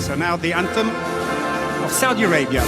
So now the anthem of Saudi Arabia.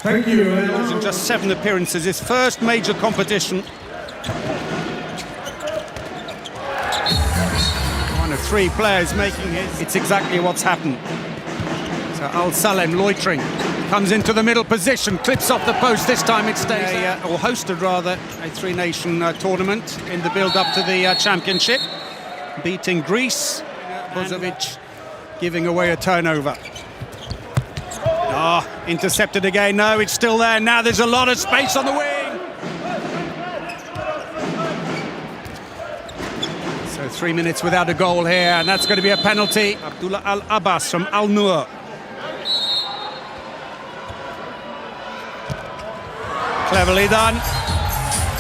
Thank you. In just 7 appearances, his first major competition. One of 3 players making his. It's exactly what's happened. So Al-Salem loitering, comes into the middle position, clips off the post. This time it stays. Or hosted rather a 3-nation tournament in the build-up to the championship, beating Greece. Bozovic giving away a turnover. Oh, intercepted again. No, it's still there. Now there's a lot of space on the wing. So 3 minutes without a goal here, and that's going to be a penalty. Abdullah Al-Abbas from Al-Nur. Cleverly done.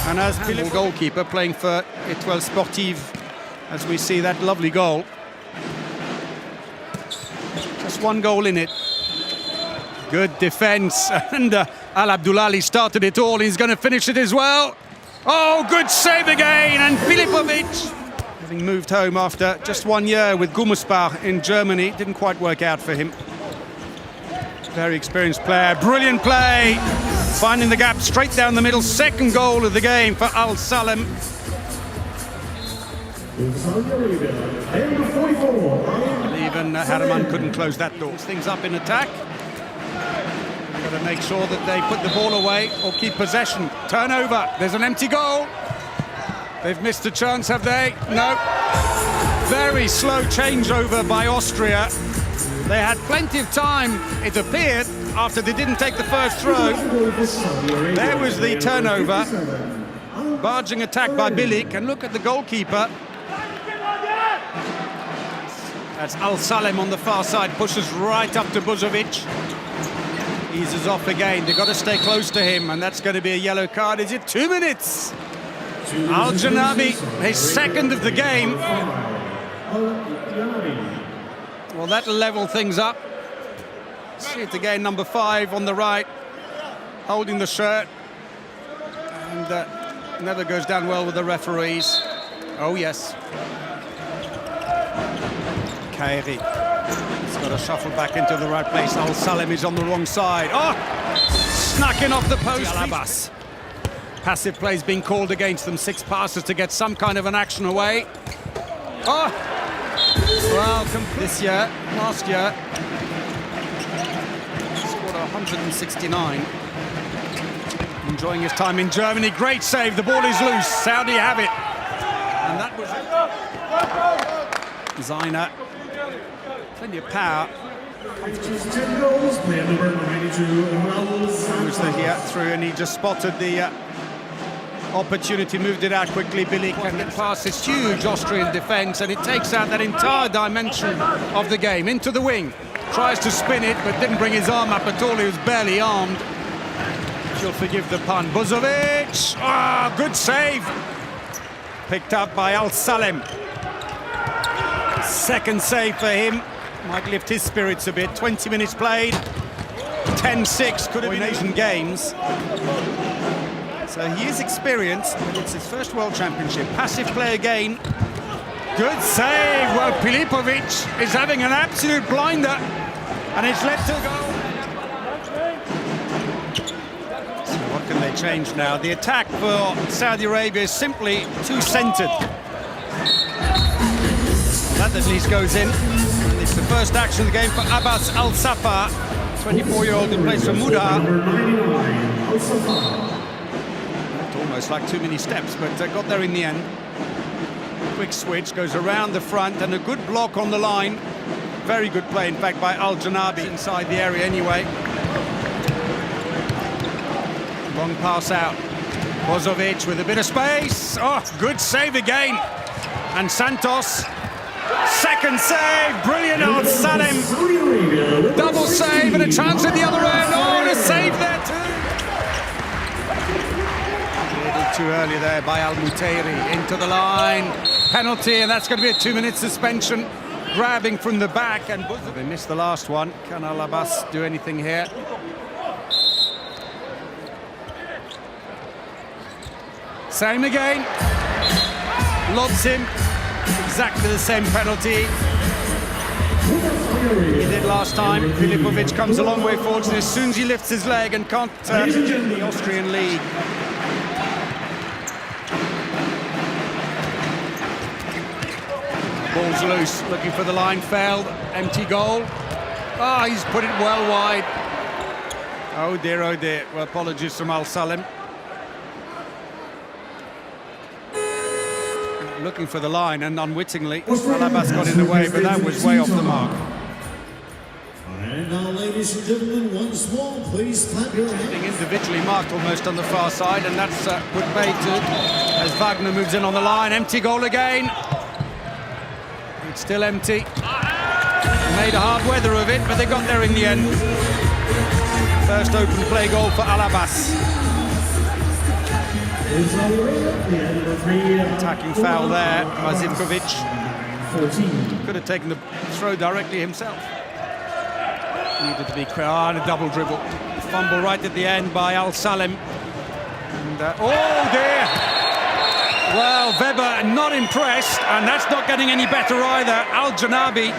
And as the goalkeeper playing for Étoile Sportive, as we see that lovely goal. Just 1 goal in it. Good defence, and Al-Abdullali started it all. He's going to finish it as well. Oh, good save again, and Filipovic, having moved home after just 1 year with Gummersbach in Germany, didn't quite work out for him. Very experienced player, brilliant play, finding the gap straight down the middle. 2nd goal of the game for Al-Salem. Even Harman couldn't close that door. Things up in attack. Got to make sure that they put the ball away or keep possession. Turnover, there's an empty goal. They've missed a chance, have they? No. Very slow changeover by Austria. They had plenty of time, it appeared, after they didn't take the first throw. There was the turnover. Barging attack by Bilic, and look at the goalkeeper. That's Al-Salem on the far side, pushes right up to Bozovic. Eases off again. They've got to stay close to him, and that's going to be a yellow card. Is it 2 minutes? Al-Janabi, his 2nd of the game. Well, that'll level things up. See it again, number 5 on the right, holding the shirt. And never goes down well with the referees. Oh, yes. Kairi. Got to shuffle back into the right place. Al-Salem is on the wrong side. Oh! Snuck in off the post. Abbas. Passive plays being called against them. 6 passes to get some kind of an action away. Oh! Well, this year, last year, scored 169. Enjoying his time in Germany. Great save. The ball is loose. Saudi have it. And that was Zaina. Plenty of power. Was here through, and he just spotted the opportunity, moved it out quickly. Bilic, and it passes huge Austrian defence, and it takes out that entire dimension of the game into the wing. Tries to spin it, but didn't bring his arm up at all. He was barely armed. You'll forgive the pun. Bozovic. Ah, good save. Picked up by Al-Salem. 2nd save for him. Might lift his spirits a bit. 20 minutes played, 10-6, could have been Asian Games. So he is experienced, but it's his first World Championship. Passive play again. Good save. Well, Filipovic is having an absolute blinder, and it's led to go. So what can they change now? The attack for Saudi Arabia is simply too centred. That at least goes in. It's the first action of the game for Abbas Al-Safa, 24-year-old who plays for Muda. Almost like too many steps, but got there in the end. Quick switch, goes around the front, and a good block on the line. Very good play, in fact, by Al-Janabi inside the area anyway. Long pass out. Bozovic with a bit of space. Oh, good save again. And Santos Second save, brilliant on Salim. Double save and a chance at the other end. Oh, and a save there too. A little too early there by Al-Mutayri into the line. Penalty, and that's going to be a 2-minute suspension. Grabbing from the back, and they missed the last one. Can Abbas do anything here? Same again. Lobs him. Exactly the same penalty he did last time. Filipovic comes a long way forward, and as soon as he lifts his leg and can't the Austrian league. Ball's loose, looking for the line, failed, empty goal. Ah, he's put it well wide. Oh dear, oh dear. Well, apologies from Al-Salim. Looking for the line, and unwittingly, Al-Abbas got in the way, but that was way off the mark. And now, ladies and gentlemen, once more, please clap your hands. Being individually marked almost on the far side, and that's put baited as Wagner moves in on the line. Empty goal again. It's still empty. Made a hard weather of it, but they got there in the end. First open play goal for Al-Abbas. Attacking foul there by Zivkovic. Could have taken the throw directly himself. Needed to be clear, and a double dribble. Fumble right at the end by Al-Salim. And, oh dear! Well, Weber not impressed, and that's not getting any better either. Al-Janabi.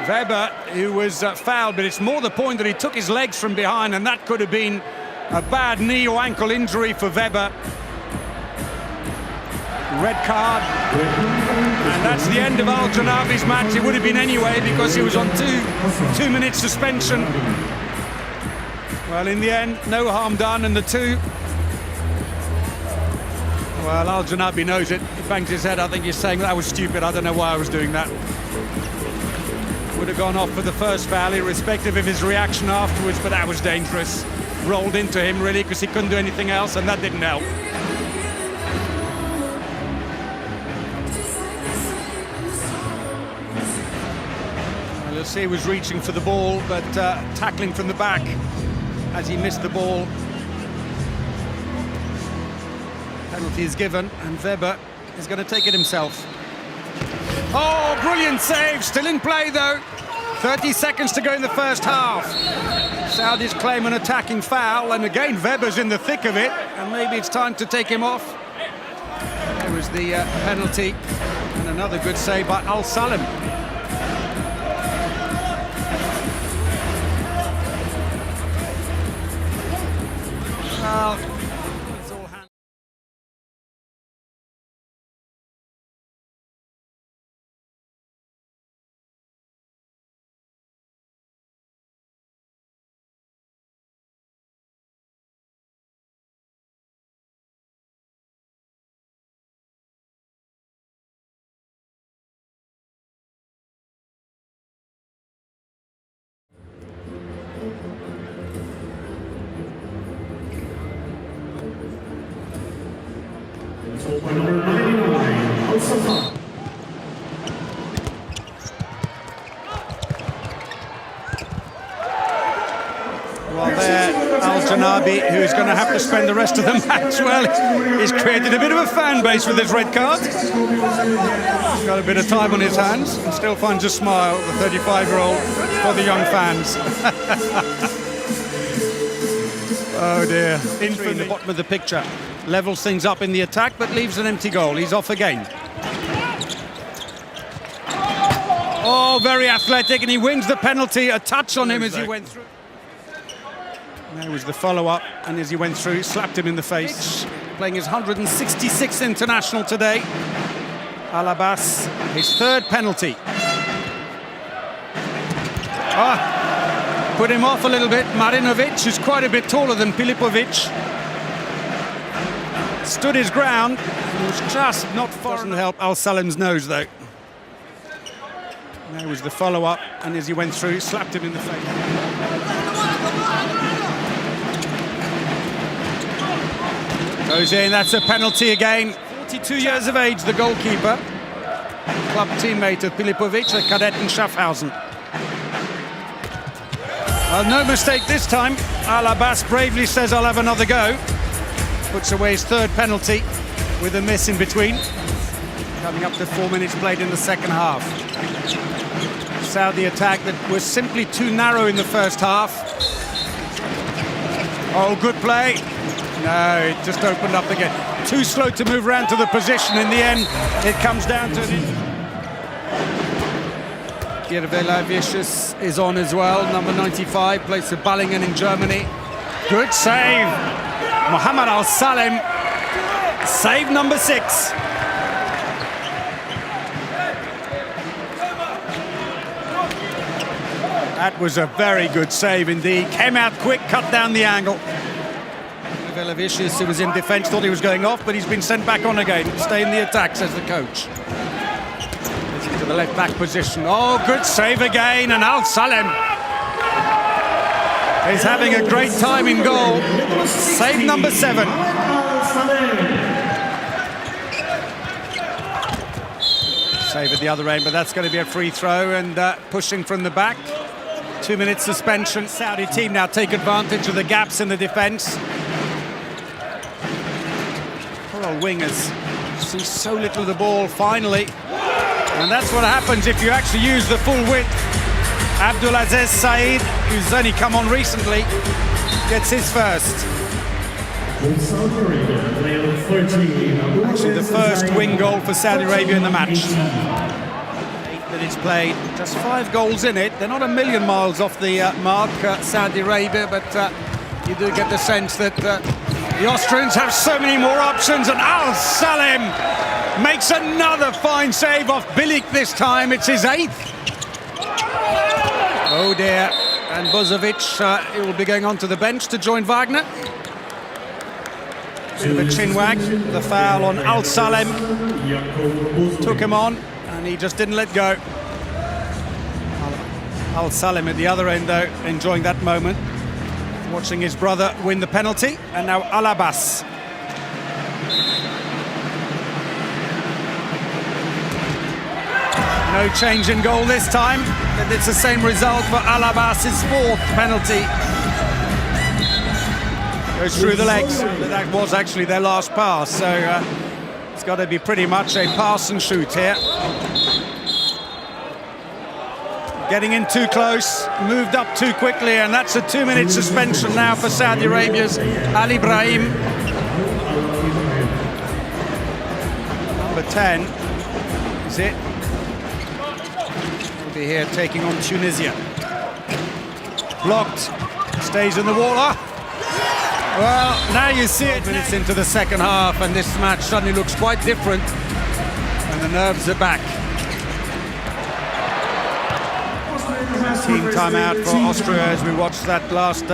Weber, who was fouled, but it's more the point that he took his legs from behind, and that could have been a bad knee or ankle injury for Weber. Red card. And that's the end of Al-Janabi's match. It would have been anyway, because he was on two-minute suspension. Well, in the end, no harm done, and the two... Well, Al-Janabi knows it. He bangs his head. I think he's saying that was stupid. I don't know why I was doing that. Would have gone off for the first foul, irrespective of his reaction afterwards, but that was dangerous. Rolled into him, really, because he couldn't do anything else, and that didn't help. Well, you'll see he was reaching for the ball, but tackling from the back as he missed the ball. Penalty is given, and Weber is going to take it himself. Oh, brilliant save, still in play though. 30 seconds to go in the first half. Saudis claim an attacking foul, and again Weber's in the thick of it, and maybe it's time to take him off. There was the penalty, and another good save by Al-Salim. Well, it's all hands. Number 99, Al-Salam. Well, there, Al-Janabi, who's going to have to spend the rest of the match, well, he's created a bit of a fan base with his red card. He's got a bit of time on his hands and still finds a smile, the 35-year-old, for the young fans. Oh dear. In the bottom of the picture. Levels things up in the attack, but leaves an empty goal. He's off again. Oh, very athletic, and he wins the penalty. A touch on him as he went through. There was the follow-up, and as he went through, he slapped him in the face. Playing his 166th international today. Al-Abbas, his third penalty. Put him off a little bit. Marinovic, who's quite a bit taller than Filipovic, stood his ground. It was just not far. Doesn't help Al-Salim's nose, though. There was the follow-up, and as he went through, slapped him in the face. Goes in, that's a penalty again. 42 years of age, the goalkeeper. Club teammate of Pilipovic, a cadet in Schaffhausen. Well, no mistake this time. Abbas bravely says, I'll have another go. Puts away his third penalty with a miss in between. Coming up to 4 minutes played in the second half. Saudi attack that was simply too narrow in the first half. Oh, good play. No, it just opened up again. Too slow to move around to the position. In the end, it comes down to Vicious is on as well. Number 95, plays for Ballingen in Germany. Good save. Mohammed Al-Salim. Save number 6. That was a very good save indeed. Came out quick, cut down the angle. Vicious, who was in defence, thought he was going off, but he's been sent back on again. Stay in the attack, says the coach. To the left back position. Oh, good save again, and Al-Salim is having a great time in goal. Save number 7. Save at the other end, but that's going to be a free throw, and pushing from the back. 2 minutes suspension. Saudi team now take advantage of the gaps in the defence. Poor old wingers see so little of the ball finally. And that's what happens if you actually use the full width. Abdulaziz Said, who's only come on recently, gets his first. Actually, the first wing goal for Saudi Arabia in the match. 8 minutes played, just 5 goals in it. They're not a million miles off the mark, Saudi Arabia, but you do get the sense that the Austrians have so many more options, and Al-Salim makes another fine save off Bilic this time. It's his 8th. Oh dear. And Bozovic, he will be going on to the bench to join Wagner. Bit of a chin wag. The foul on Al-Salim. Took him on, and he just didn't let go. Al-Salim at the other end, though, enjoying that moment. Watching his brother win the penalty. And now Abbas. No change in goal this time, but it's the same result for Abbas's 4th penalty. Goes through the legs. That was actually their last pass, so it's got to be pretty much a pass and shoot here. Getting in too close, moved up too quickly, and that's a 2-minute suspension now for Saudi Arabia's Ibrahim. Number 10 is it. Be here taking on Tunisia. Blocked, stays in the wall. Oh. Well, now you see it. Minutes into the second half, and this match suddenly looks quite different, and the nerves are back. Team timeout for Austria as we watched that last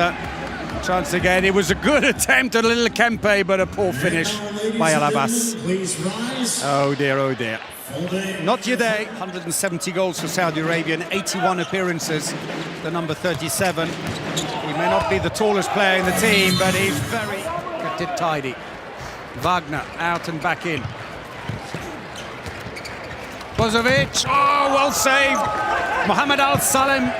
chance again. It was a good attempt at a little Kempe, but a poor finish by Abbas. Oh dear, oh dear. Not your day. 170 goals for Saudi Arabia and 81 appearances. The number 37. He may not be the tallest player in the team, but he's very kept it tidy. Wagner out and back in. Bozovic. Oh, well saved. Mohammed Al-Salim.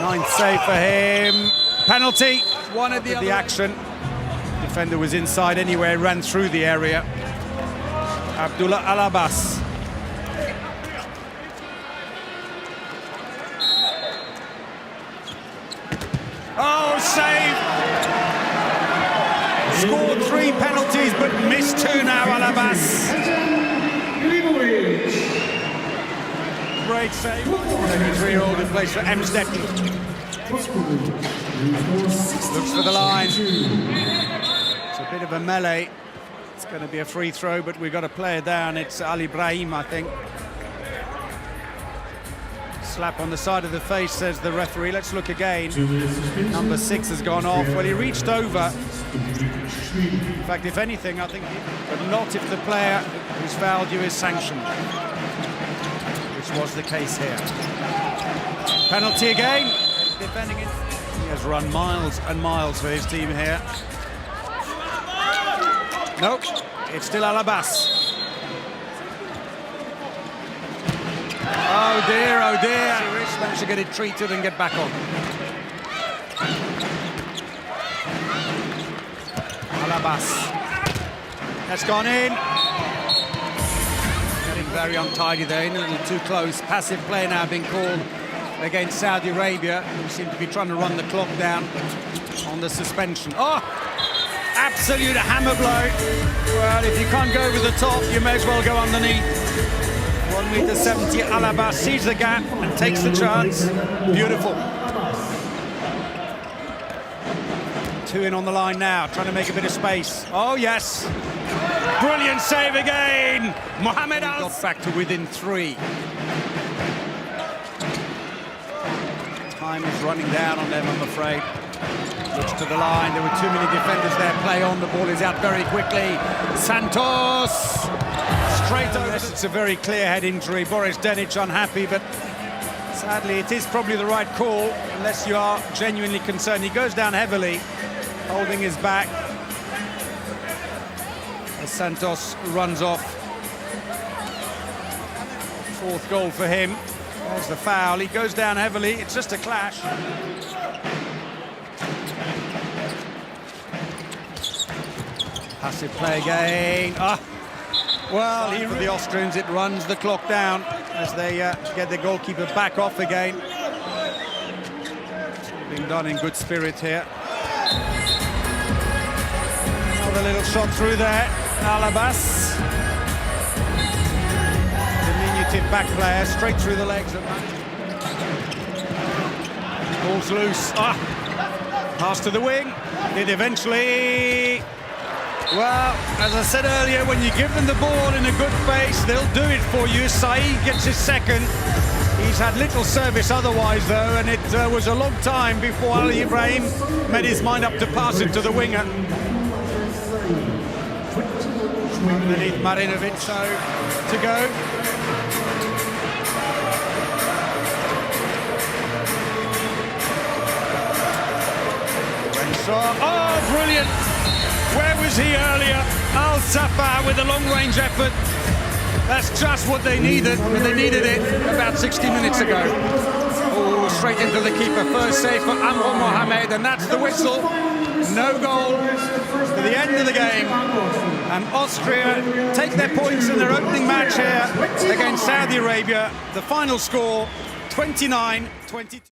9th save for him. Penalty. One at the action. Defender was inside anyway, ran through the area. Abdullah Al-Abbas. Oh, save! Scored 3 penalties, but missed 2 now, Al-Abbas. Great save. 23-year-old in place for Emstetten. Looks for the line. Bit of a melee. It's going to be a free throw, but we've got to play it down. It's Ibrahim, I think. Slap on the side of the face, says the referee. Let's look again. Number 6 has gone off. Well, he reached over. In fact, if anything, I think, but not if the player who's fouled you is sanctioned, which was the case here. Penalty again. Defending it. He has run miles and miles for his team here. No, it's still Abbas. Oh dear, oh dear. Managed to get it treated and get back on. Abbas. That's gone in. Getting very untidy there, a little too close. Passive play now being called against Saudi Arabia, who seem to be trying to run the clock down on the suspension. Oh! Absolute hammer blow. Well, if you can't go over the top, you may as well go underneath. 1.70 m. Abbas sees the gap and takes the chance. Beautiful. 2 in on the line now, trying to make a bit of space. Oh, yes. Brilliant save again. Mohamed got back to within 3. Time is running down on them, I'm afraid. Looks to the line, there were too many defenders there. Play on, the ball is out very quickly. Santos, straight over. It's a very clear head injury. Boris Denic unhappy, but sadly it is probably the right call, unless you are genuinely concerned. He goes down heavily, holding his back, as Santos runs off. 4th goal for him. There's the foul, he goes down heavily, it's just a clash. Passive play again. Well, here for the Austrians, it runs the clock down as they get the goalkeeper back off again. Being done in good spirit here. Another little shot through there. Abbas. Diminutive back player, straight through the legs. Ball's loose. Pass to the wing. It eventually... Well, as I said earlier, when you give them the ball in a good pace, they'll do it for you. Sa'id gets his 2nd. He's had little service otherwise, though, and it was a long time before Ali Ibrahim made his mind up to pass it to the winger. Underneath Marinovic, so to go. Oh, brilliant! Where was he earlier? Al-Safa with a long-range effort. That's just what they needed, and they needed it about 60 minutes ago. Oh, straight into the keeper. First save for Amro Mohamed, and that's the whistle. No goal to the end of the game. And Austria take their points in their opening match here against Saudi Arabia. The final score, 29-22.